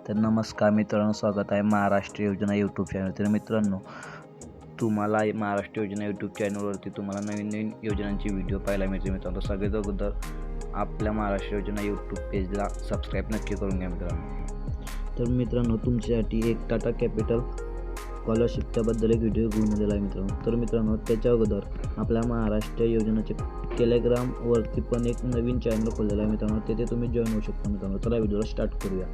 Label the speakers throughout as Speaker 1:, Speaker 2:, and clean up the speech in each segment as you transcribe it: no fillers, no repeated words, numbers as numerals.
Speaker 1: तर नमस्कार मित्रांनो, स्वागत आहे महाराष्ट्र योजना यूट्यूब चॅनल. तर मित्रांनो, तुम्हाला महाराष्ट्र योजना यूट्यूब चॅनलवरती तुम्हाला नवीन योजनांची व्हिडिओ पाहायला मिळते. मित्रांनो, सगळ्यात अगोदर आपल्या महाराष्ट्र योजना यूट्यूब पेजला सबस्क्राईब नक्की करून घ्या मित्रांनो. तर मित्रांनो, तुमच्यासाठी एक टाटा कॅपिटल स्कॉलरशिपच्याबद्दल एक व्हिडिओ घेऊन आलेला आहे मित्रांनो. तर मित्रांनो, त्याच्या अगोदर आपल्या महाराष्ट्र योजनेचे टेलिग्रामवरती पण एक नवीन चॅनल खोललेला आहे मित्रांनो. तिथे तुम्ही जॉईन होऊ शकता मित्रांनो. चला व्हिडिओला स्टार्ट करूया.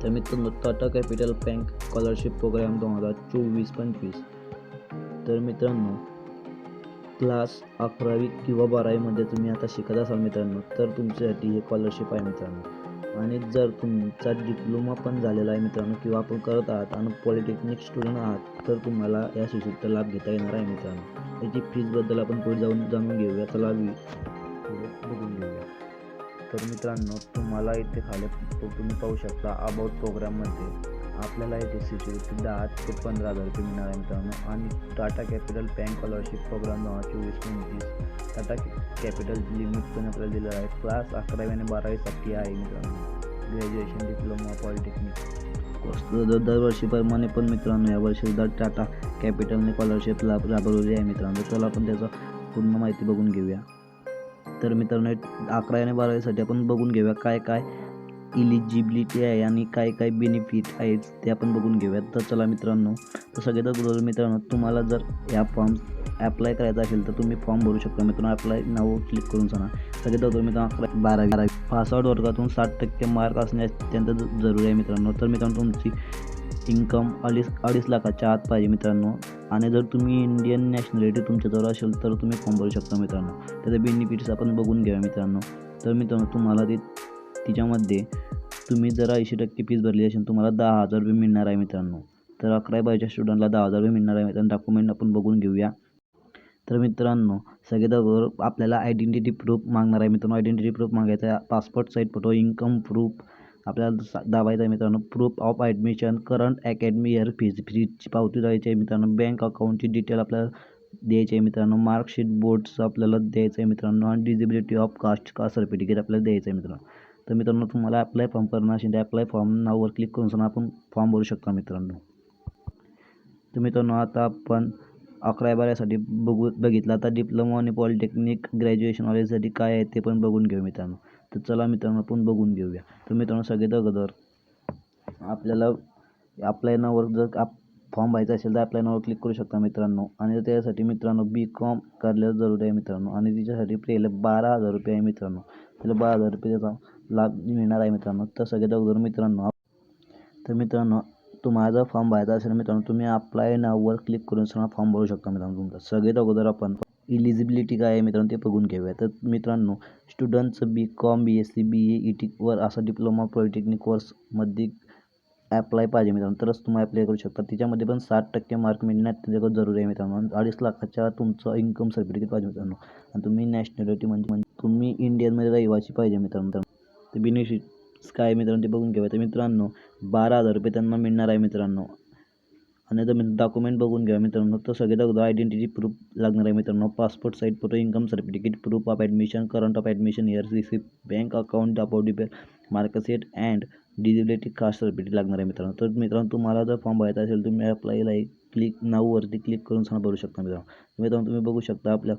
Speaker 1: तर मित्रांनो, Tata capital bank scholarship programme 2024-25. तर मित्रांनो, क्लास 11वी किंवा 12वीमध्ये तुम्ही आता शिकत असाल मित्रांनो, तर तुमच्यासाठी हे स्कॉलरशिप आहे मित्रांनो. आणि जर तुमचा डिप्लोमा पण झालेला आहे मित्रांनो, किंवा आपण करत आहात आणि पॉलिटेक्निक स्टुडंट आहात, तर तुम्हाला या शिष्यवृत्तीचा लाभ घेता येणार आहे मित्रांनो. याची फीजबद्दल आपण पुढे जाणून घेऊया. चला बघून घेऊया. तर मित्रांनो, तुम्हाला इथे खाली तुम्ही पाहू शकता अबाउट प्रोग्राममध्ये आपल्याला इथे शिष्यवृत्ती 10 ते 15,000 रुपये मिळणार आहे मित्रांनो. आणि Tata capital bank scholarship programme 2024-25 Tata capital limit पण आपल्याला दिलेलं आहे. क्लास 11वी आणि 12वीसाठी आहे मित्रांनो. ग्रॅज्युएशन, डिप्लोमा, पॉलिटेक्निक दरवर्षीप्रमाणे पण मित्रांनो यावर्षी सुद्धा टाटा कॅपिटलने स्कॉलरशिप राबवलेली आहे मित्रांनो. चला आपण त्याचा पूर्ण माहिती बघून घेऊया. तर मित्रांनो, 11वी आणि 12वीसाठी आपण बघून घेऊया काय इलिजिबिलिटी आहे आणि काय बेनिफिट आहेत ते आपण बघून घेऊयात. तर चला मित्रांनो, तर सगळ्यात अगोदर मित्रांनो, तुम्हाला जर या फॉर्म ॲप्लाय करायचा असेल तर तुम्ही फॉर्म भरू शकता मित्रांनो. अप्लाय नाव क्लिक करून सांगा. सगळ्यात अगोदर मित्रांनो, 11वी पासआउट वर्गातून 60% मार्क असणे अत्यंत जरुरी आहे मित्रांनो. तर मित्रांनो, तुमची इन्कम 2.5 लाखाच्या आत पाहिजे मित्रांनो. आणि जर तुम्ही इंडियन नॅशनॅलिटी तुमच्याजवळ असेल तर तुम्ही फॉर्म भरू शकता मित्रांनो. त्याचे बेनिफिट्स आपण बघून घ्या मित्रांनो. तर मित्रांनो, तुम्हाला तिच्यामध्ये तुम्ही जर 80% फीस भरली असेल तुम्हाला 10,000 रुपये मिळणार आहे मित्रांनो. तर 11वी-12वीच्या स्टुडंटला 10,000 रुपये मिळणार आहे मित्रांनो. डॉक्युमेंट आपण बघून घेऊया. तर मित्रांनो, सगळ्यात अगोदर आपल्याला आयडेंटिटी प्रूफ मागणार आहे मित्रांनो. आयडेंटिटी प्रूफ मागायचा आहे. Passport size photo, income proof आपल्याला दाबायचं आहे मित्रांनो. Proof of admission, current academy year फीजची पावती द्यायची आहे मित्रांनो. बँक अकाउंटची डिटेल आपल्याला द्यायची आहे मित्रांनो. मार्कशीट बोर्डचं आपल्याला द्यायचं आहे मित्रांनो. आणि डिजिबिलिटी ऑफ कास्ट सर्टिफिकेट आपल्याला द्यायचं आहे मित्रांनो. तर मित्रांनो, तुम्हाला अप्लाय फॉर्म करणं असेल तर अप्लाय फॉर्म नाववर क्लिक करून आपण फॉर्म भरू शकता मित्रांनो. तर मित्रांनो, आता आपण 11वी-12वीसाठी बघितलं. आता डिप्लोमा आणि पॉलिटेक्निक ग्रॅज्युएशन वाल्यासाठी काय आहे ते पण बघून घेऊ मित्रांनो. तर चला मित्रांनो, आपण बघून घेऊया. तर मित्रांनो, सगळ्यात अगोदर आपल्याला अप्लाय नाववर जर फॉर्म भरायचा असेल तर अप्लाय नाववर क्लिक करू शकता मित्रांनो. आणि त्यासाठी मित्रांनो BCom करण्यास जरुरी आहे मित्रांनो. आणि तिच्यासाठी पहिले 12,000 रुपये आहे मित्रांनो. त्याला 12,000 रुपये त्याचा लाभ मिळणार आहे मित्रांनो. तर सगळ्यात अगोदर मित्रांनो, तुम्हाला जर फॉर्म भरायचा असेल मित्रांनो, तुम्ही अप्लाय नाववर क्लिक करून फॉर्म भरू शकता मित्रांनो तुमचा. सगळ्यात अगोदर आपण इलिजिबिलिटी काय आहे मित्रांनो ते बघून घेऊया. तर मित्रांनो, स्टुडंटचं BCom, BSc, BA, ETवर असा डिप्लोमा पॉलिटेक्निक कोर्समध्ये अप्लाय पाहिजे मित्रांनो, तरच तुम्ही अप्लाय करू शकता. तिच्यामध्ये पण 60% मार्क मिळणे अत्यंत जरुरी आहे मित्रांनो. 2.5 लाखाच्या तुमचं इन्कम सर्टिफिकेट पाहिजे मित्रांनो. आणि तुम्ही नॅशनॅलिटी म्हणजे तुम्ही इंडियनमध्ये रहिवासी पाहिजे मित्रांनो. तर बेनिफिट्स काय मित्रांनो ते बघून घ्यावे. तर मित्रांनो, 12,000 रुपये त्यांना मिळणार आहे मित्रांनो. आणि जर डॉक्युमेंट बघून घ्या मित्रांनो, तर सगळ्यात अगोदर आयडेंटिटी प्रूफ लागणार आहे मित्रांनो. Passport size photo, income certificate, proof of admission, current of admission year receipt, bank account about marksheet and eligibility caste certificate लागणार आहे मित्रांनो. तर मित्रांनो, तुम्हाला जर फॉर्म भरायचा असेल तुम्ही अप्लायला नाववरती क्लिक करून भरू शकता मित्रांनो. तुम्ही बघू शकता आपल्या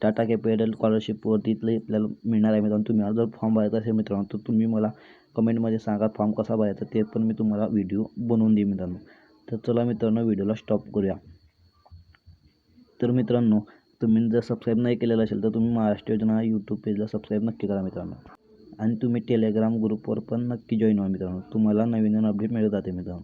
Speaker 1: टाटा कॅपिटल स्कॉलरशिपवरती आपल्याला मिळणार आहे मित्रांनो. तुम्ही जर फॉर्म भरायचा असेल मित्रांनो तर तुम्ही मला कमेंटमध्ये सांगा फॉर्म कसा भरायचा, ते पण मी तुम्हाला व्हिडिओ बनवून देईन मित्रांनो. तर चला मित्रांनो, व्हिडिओला स्टॉप करूया. तर मित्रांनो, तुम्ही जर सबस्क्राईब नाही केलेलं असेल तर तुम्ही महाराष्ट्र योजना यूट्यूब पेजला सबस्क्राईब नक्की करा मित्रांनो. आणि तुम्ही टेलिग्राम ग्रुपवर पण नक्की जॉईन व्हा मित्रांनो. तुम्हाला नवीन अपडेट मिळत जाते मित्रांनो.